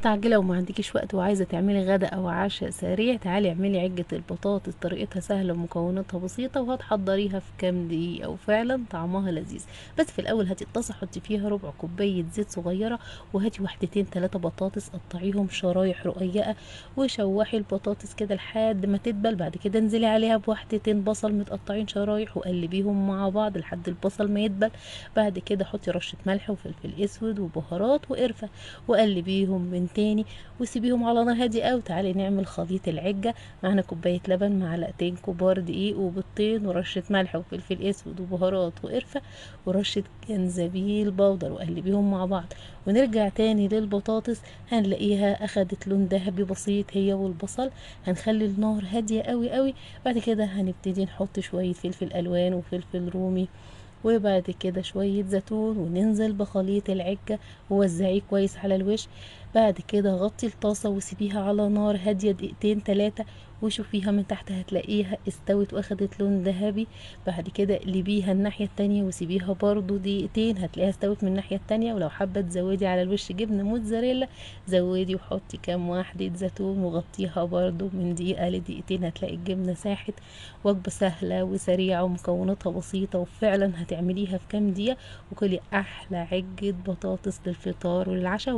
مستعجلة وما عندكيش وقت وعايزة تعملي غدا أو عشاء سريع، تعالي اعملي عجة البطاطس. طريقتها سهلة ومكوناتها بسيطة وهتحضريها في كام دقيقة وفعلا طعمها لذيذ. بس في الأول هاتي الطاسة حطي فيها ربع كوباية زيت صغيرة، وهاتي واحدتين 3 بطاطس قطعيهم شرايح رقيقة، وشوحي البطاطس كده لحد ما تدبل. بعد كده انزلي عليها بواحدتين بصل متقطعين شرايح وقلبيهم مع بعض لحد البصل ما يدبل. بعد كده حطي رشة ملح وفلفل اسود وبهارات وقرفة وقلبيهم من تاني وسيبيهم على نار هادية قوي. تعالي نعمل خليط العجة. معانا كوباية لبن، معلقتين كبار دقيق وبيضتين ورشة ملح وفلفل اسود وبهارات وقرفة ورشة جنزبيل بودر، وقلبيهم مع بعض. ونرجع تاني للبطاطس، هنلاقيها اخدت لون ذهبي بسيط هي والبصل. هنخلي النار هادية قوي قوي. بعد كده هنبتدي نحط شوية فلفل الوان وفلفل رومي، وبعد كده شوية زيتون، وننزل بخليط العجة ووزعيه كويس على الوش. بعد كده غطي الطاسة وسيبيها على نار هادية دقيقتين 3، وشوفيها من تحت هتلاقيها استوت واخدت لون ذهبي. بعد كده اقلبيها الناحية التانية وسيبيها برضو دقيقتين، هتلاقيها استوت من الناحية التانية. ولو حابة تزودي على الوش جبنة موتزاريلا زودي وحطي كام واحدة زيتون، وغطيها برضو من دقيقة لدقيقتين هتلاقي الجبنة ساحت. وجبة سهلة وسريعة ومكوناتها بسيطة، وفعلا هتعمليها في كام دقيقة وكلي أحلى عجة بطاطس للفطار وللعشاء.